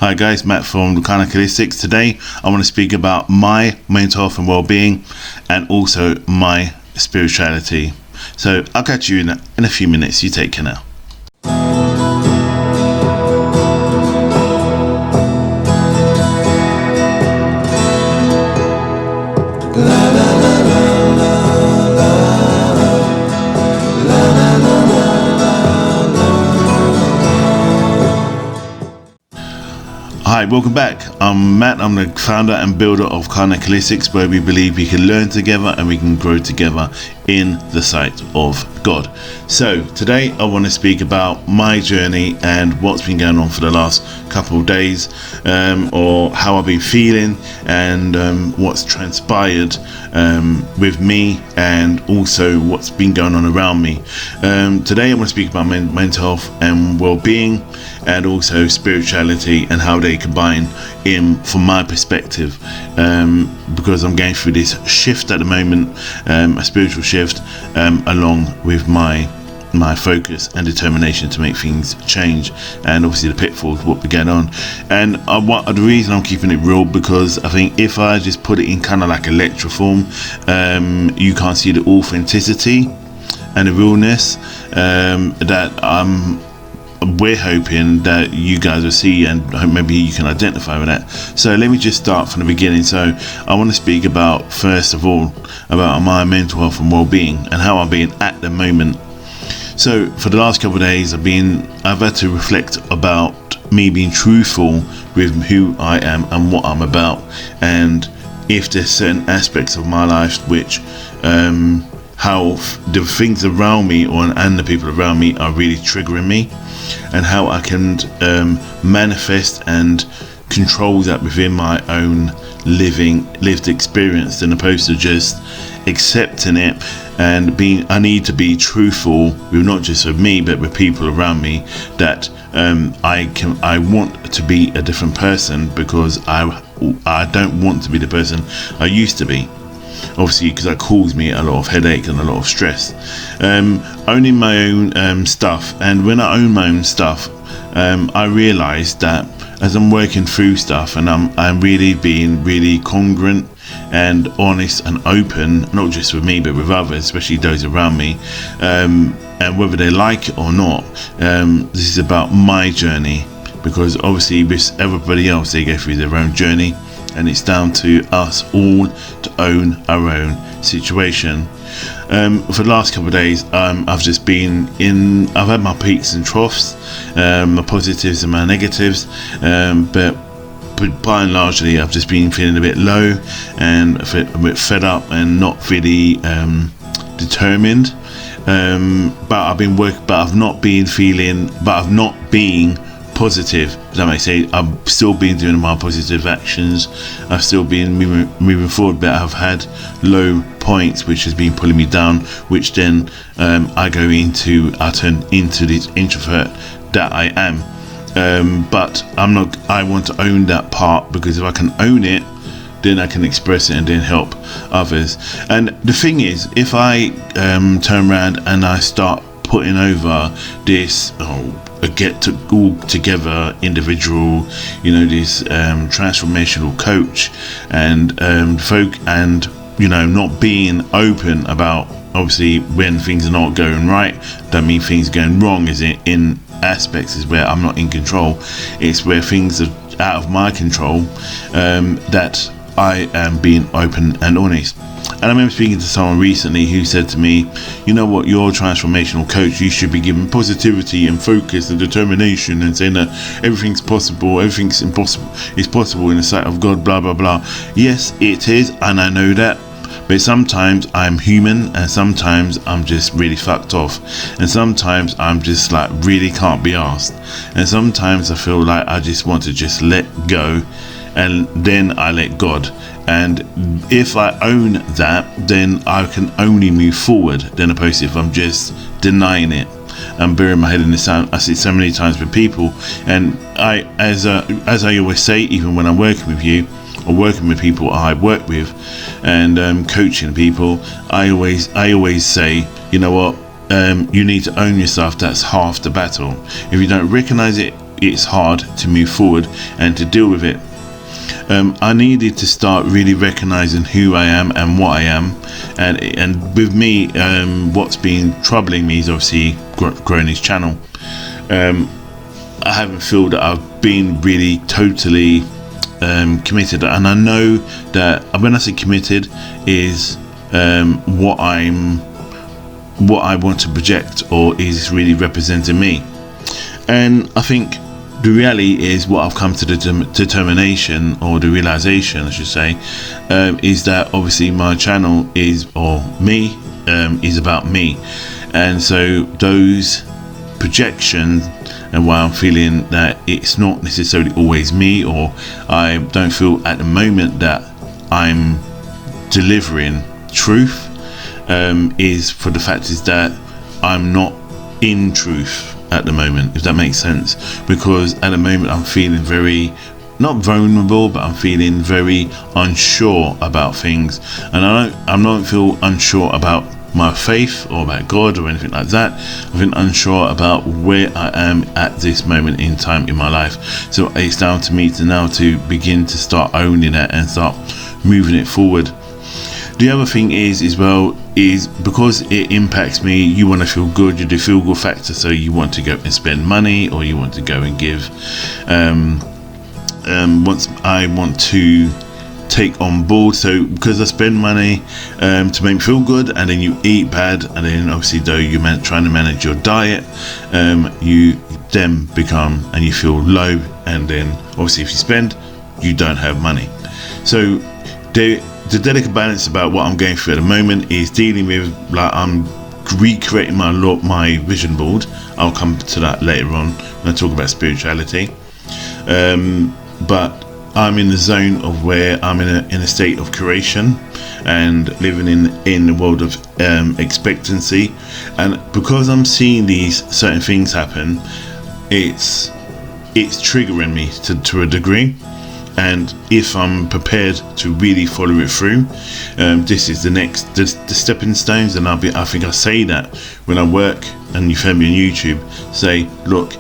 Hi guys, Matt from Lucana Holistics. Today I want to speak about my mental health and well-being and also my spirituality. So I'll catch you in a few minutes. You take care now. Hi, welcome back. I'm Matt. I'm the founder and builder of Karnak Holistics, where we believe we can learn together and we can grow together in the sight of God. So today I want to speak about my journey and what's been going on for the last couple of days, or how I've been feeling and what's transpired with me and also what's been going on around me. Today I want to speak about mental health and well-being and also spirituality and how they combine from my perspective, because I'm going through this shift at the moment, a spiritual shift, along with my focus and determination to make things change, and obviously the pitfalls what we get on. And the reason I'm keeping it real, because I think if I just put it in kind of like a lecture form, you can't see the authenticity and the realness that we're hoping that you guys will see, and maybe you can identify with that. So let me just start from the beginning. So I want to speak about, first of all, about my mental health and well-being and how I'm being at the moment. So for the last couple of days I've had to reflect about me being truthful with who I am and what I'm about, and if there's certain aspects of my life which how the things around me and the people around me are really triggering me, and how I can manifest and control that within my own lived experience, as opposed to just accepting it and I need to be truthful with not just with me but with people around me, that I want to be a different person, because I don't want to be the person I used to be, obviously, because that caused me a lot of headache and a lot of stress. Owning my own stuff, and when I own my own stuff, I realized that as I'm working through stuff and I'm really being really congruent and honest and open, not just with me but with others, especially those around me, and whether they like it or not, this is about my journey, because obviously with everybody else they go through their own journey, and it's down to us all to own our own situation. For the last couple of days, I've had my peaks and troughs, my positives and my negatives, but by and largely I've just been feeling a bit low and a bit fed up and not really determined. But I've not been positive. Does that make sense? I've still been doing my positive actions. I've still been moving forward, but I've had low points which has been pulling me down, which then I turn into this introvert that I am. But I want to own that part, because if I can own it, then I can express it and then help others. And the thing is, if I turn around and I start putting over this get to all together individual, this transformational coach and not being open about, obviously, when things are not going right, don't mean things going wrong, is it in aspects is where I'm not in control. It's where things are out of my control, that I am being open and honest. And I remember speaking to someone recently who said to me, you know what, you're a transformational coach, you should be given positivity and focus and determination and saying that everything's possible, everything's impossible is possible in the sight of God, blah blah blah. Yes, it is, and I know that, but sometimes I'm human, and sometimes I'm just really fucked off, and sometimes I'm just like really can't be asked, and sometimes I feel like I just want to just let go, and then I let God. And if I own that, then I can only move forward, than opposed to if I'm just denying it and burying my head in the sand. I see it so many times with people, and as I always say, even when I'm working with you or working with people I work with and coaching people, I always say, you know what, you need to own yourself. That's half the battle. If you don't recognize it it's hard to move forward and to deal with it. I needed to start really recognizing who I am and what I am, and with me, what's been troubling me is obviously growing this channel. I haven't feel that I've been really totally committed, and I know that when I say committed is what I want to project, or is really representing me. And I think the reality is, what I've come to the determination, or the realization I should say, is that obviously my channel is, or me, is about me. And so those projections, and why I'm feeling that it's not necessarily always me, or I don't feel at the moment that I'm delivering truth, is for the fact is that I'm not in truth at the moment, if that makes sense. Because at the moment I'm feeling very, not vulnerable, but I'm feeling very unsure about things, and I don't feel unsure about my faith or about God or anything like that. I've been unsure about where I am at this moment in time in my life. So it's down to me to now to begin to start owning it and start moving it forward. The other thing is as well, is because it impacts me, you want to feel good, you do feel good factor, so you want to go and spend money, or you want to go and give. Once I want to take on board, so because I spend money to make me feel good, and then you eat bad, and then obviously though you're trying to manage your diet, you then become, and you feel low, and then obviously if you spend, you don't have money. So the delicate balance about what I'm going through at the moment is dealing with, like, I'm recreating my vision board. I'll come to that later on when I talk about spirituality, but I'm in the zone of where I'm in a state of creation and living in the world of expectancy. And because I'm seeing these certain things happen, it's triggering me to a degree. And if I'm prepared to really follow it through, this is the stepping stones. And I think I say that when I work, and you've heard me on YouTube say, look,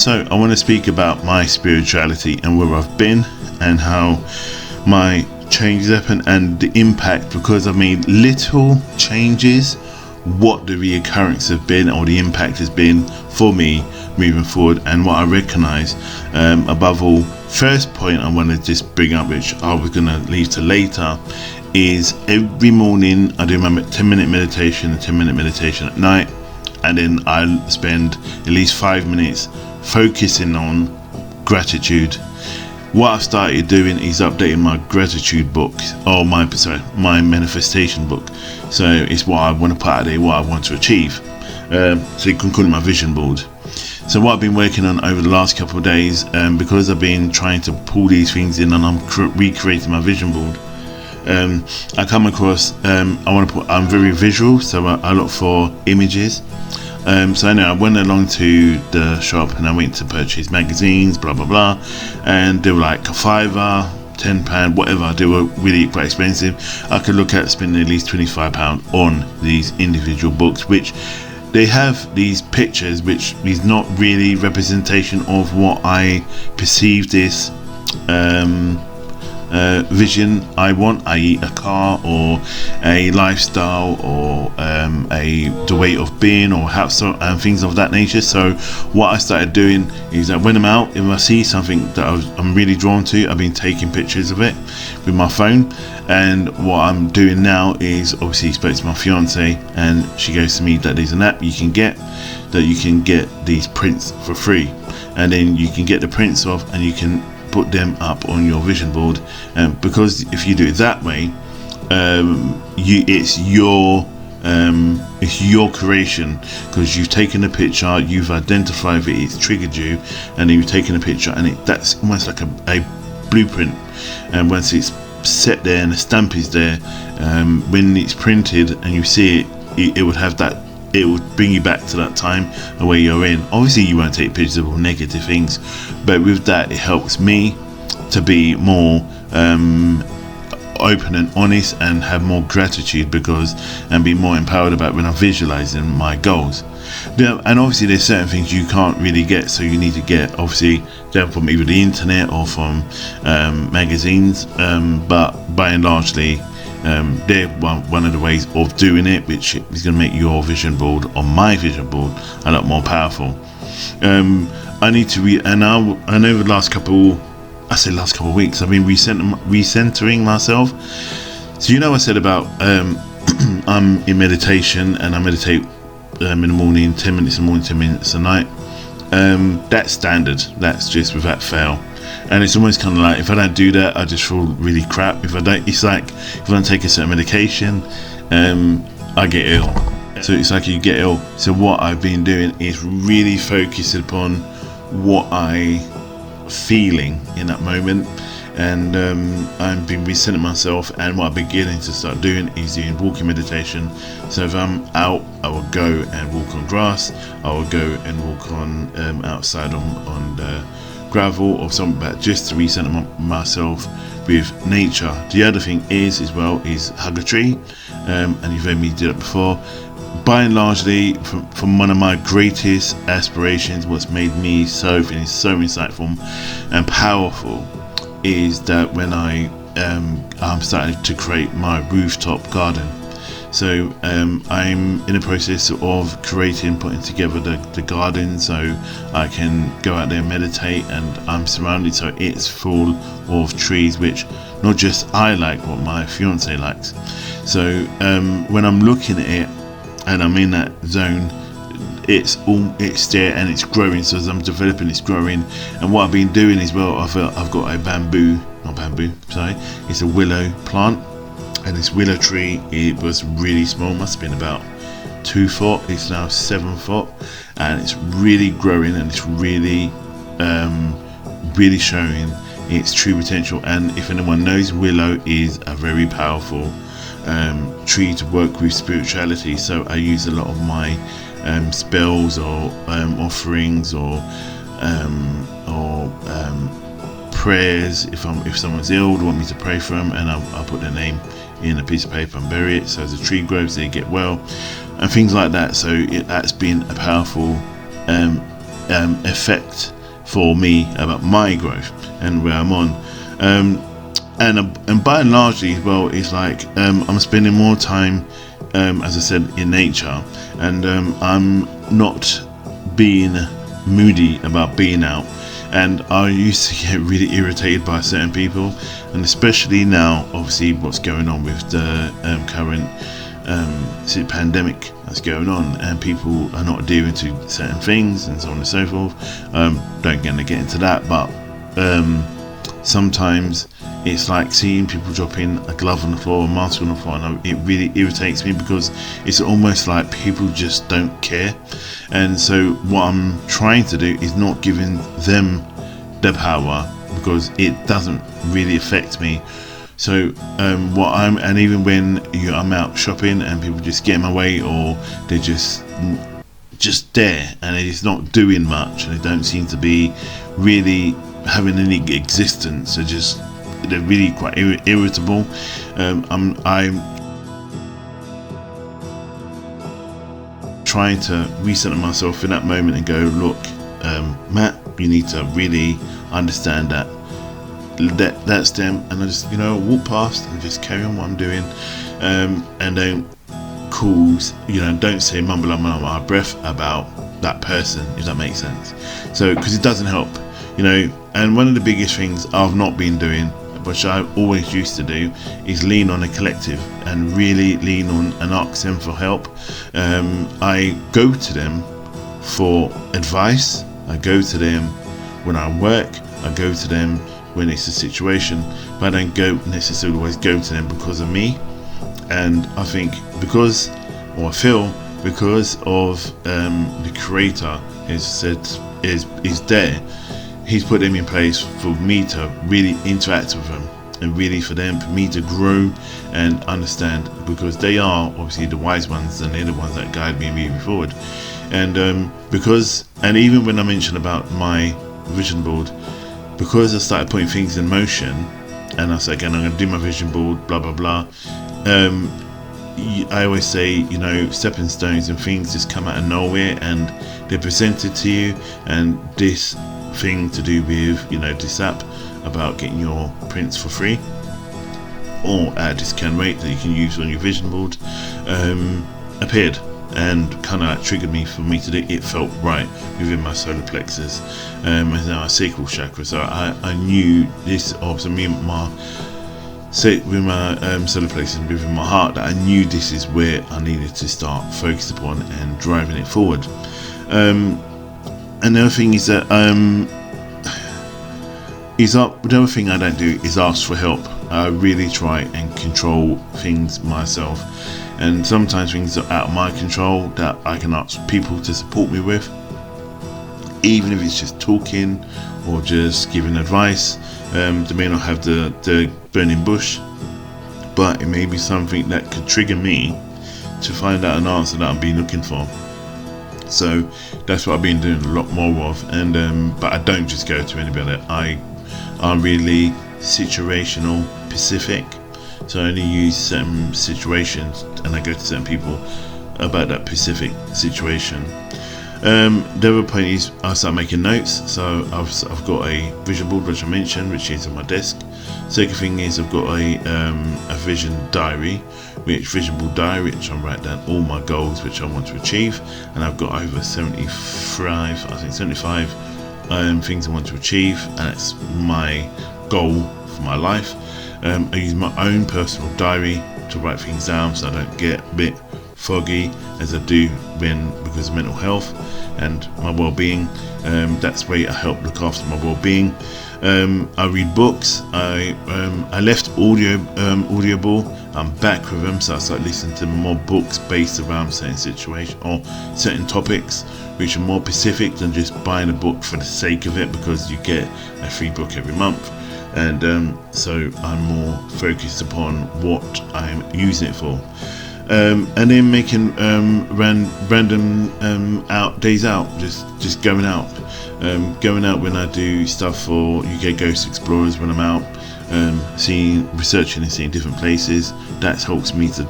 So I want to speak about my spirituality and where I've been, and how my changes happen, and the impact, because I've made little changes what the reoccurrence have been or the impact has been for me moving forward, and what I recognize above all. First point I want to just bring up, which I was going to leave to later, is every morning I do my 10-minute meditation, a 10-minute meditation at night, and then I spend at least 5 minutes focusing on gratitude. What I've started doing is updating my gratitude book, or my manifestation book. So it's what I want to put out there, what I want to achieve. So you can call it my vision board. So what I've been working on over the last couple of days, because I've been trying to pull these things in and I'm recreating my vision board, I come across, I'm very visual, so I look for images. So anyway, I went along to the shop and I went to purchase magazines, blah blah blah, and they were like a £5, £10, whatever. They were really quite expensive. I could look at spending at least £25 on these individual books, which they have these pictures, which is not really representation of what I perceive this vision I want, i.e. a car or a lifestyle or the way of being or how so, and things of that nature. So what I started doing is that when I'm out, if I see something that I'm really drawn to, I've been taking pictures of it with my phone. And what I'm doing now is, obviously spoke to my fiance and she goes to me that there's an app you can get these prints for free, and then you can get the prints off and you can put them up on your vision board, because if you do it that way, it's your creation, because you've taken a picture, you've identified it, it's triggered you, and then you've taken a picture, and that's almost like a blueprint. And once it's set there and the stamp is there, when it's printed and you see it, it would have that. It will bring you back to that time where you're in. Obviously you won't take pictures of negative things, but with that it helps me to be more open and honest and have more gratitude, and be more empowered about when I'm visualizing my goals. And obviously there's certain things you can't really get, so you need to get obviously them from either the internet or from magazines, but by and largely they're one of the ways of doing it, which is going to make your vision board or my vision board a lot more powerful. I need to and I know the last couple of weeks I've been recentering myself. So I said about I'm in meditation and I meditate in the morning, 10 minutes in the morning, 10 minutes at night. That's standard, that's just without fail. And it's almost kind of like, if I don't do that, I just feel really crap. It's like if I don't take a certain medication, I get ill. So it's like you get ill. So what I've been doing is really focused upon what I feeling in that moment, and I've been recentering myself. And what I'm beginning to start doing is doing walking meditation. So if I'm out, I will go and walk on grass. I will go and walk on outside on the gravel or something, but just to recenter myself with nature. The other thing is hug a tree, and you've heard me do that before. By and largely, from one of my greatest aspirations, what's made me so insightful and powerful, is that when I'm starting to create my rooftop garden. So I'm in the process of putting together the garden, so I can go out there and meditate, and I'm surrounded, so it's full of trees, which not just I like, but my fiance likes. So when I'm looking at it and I'm in that zone, it's there and it's growing. So as I'm developing, it's growing. And what I've been doing as well, I've got it's a willow plant. And this willow tree, it was really small, must have been about 2 foot. It's now 7 foot, and it's really growing, and it's really showing its true potential. And if anyone knows, willow is a very powerful tree to work with spirituality. So I use a lot of my spells or offerings or prayers. If someone's ill, they want me to pray for them, and I'll put their name in a piece of paper and bury it, so as the tree grows they get well, and things like that. So that's been a powerful effect for me about my growth and where I'm on, and by and largely, well, it's like I'm spending more time as I said, in nature, and I'm not being moody about being out. And I used to get really irritated by certain people, and especially now, obviously, what's going on with the current pandemic that's going on, and people are not adhering to certain things, and so on and so forth. Don't get into that, but sometimes it's like seeing people dropping a glove on the floor, a mask on the floor, and it really irritates me, because it's almost like people just don't care. And so what I'm trying to do is not giving them the power, because it doesn't really affect me. So and even when I'm out shopping and people just get in my way, or they're just there and they're just not doing much, and they don't seem to be really having any existence, they're really quite irritable. I'm trying to recenter myself in that moment and go, look, Matt, you need to really understand that's them, and I just walk past and just carry on what I'm doing, and don't don't say mumble under my breath about that person, if that makes sense. So, because it doesn't help, and one of the biggest things I've not been doing, which I always used to do, is lean on a collective and really lean on and ask them for help. I go to them for advice, I go to them when I work, I go to them when it's a situation, but I don't necessarily always go to them because of me. And I think because of the Creator is there, He's put them in place for me to really interact with them, and really for me to grow and understand, because they are obviously the wise ones, and they're the ones that guide me moving forward. And and even when I mentioned about my vision board, because I started putting things in motion, and I said, again, I'm going to do my vision board, blah blah blah. I always say, stepping stones and things just come out of nowhere, and they're presented to you. And this thing to do with this app about getting your prints for free or at a discount rate that you can use on your vision board appeared, and kind of triggered me for me to do it. Felt right within my solar plexus and our sacral chakra. So I knew this, obviously me and my solar plexus within my heart, that I knew this is where I needed to start focused upon and driving it forward. And the other thing is that the other thing I don't do is ask for help. I really try and control things myself, and sometimes things are out of my control that I can ask people to support me with, even if it's just talking or just giving advice. They may not have the burning bush, but it may be something that could trigger me to find out an answer that I've been looking for. So that's what I've been doing a lot more of, and but I don't just go to anybody. I'm really situational specific, so I only use certain situations, and I go to certain people about that specific situation. The other point is I start making notes. So I've got a vision board, which I mentioned, which is on my desk. Second thing is I've got a vision diary, which I write down all my goals which I want to achieve, and I've got over 75 things I want to achieve, and that's my goal for my life. I use my own personal diary to write things down, so I don't get a bit foggy as I do because of mental health and my well-being. That's where I help look after my well-being. I read books. I left Audible. I'm back with them, so I start listening to more books based around certain situations or certain topics, which are more specific than just buying a book for the sake of it, because you get a free book every month. And so I'm more focused upon what I'm using it for. And then making random days out, just going out. Going out when I do stuff for UK Ghost Explorers, when I'm out researching and seeing different places. That helps me to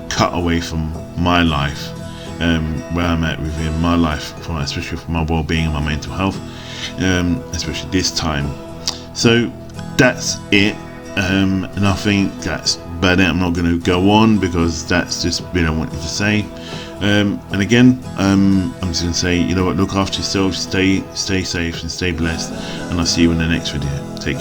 cut away from my life, where I'm at within my life, especially for my well-being and my mental health, especially this time. So that's it. And I think that's about it. I'm not going to go on because that's just been I wanted to say. And again, I'm just going to say, you know what, look after yourself, stay safe and stay blessed, and I'll see you in the next video. Take care.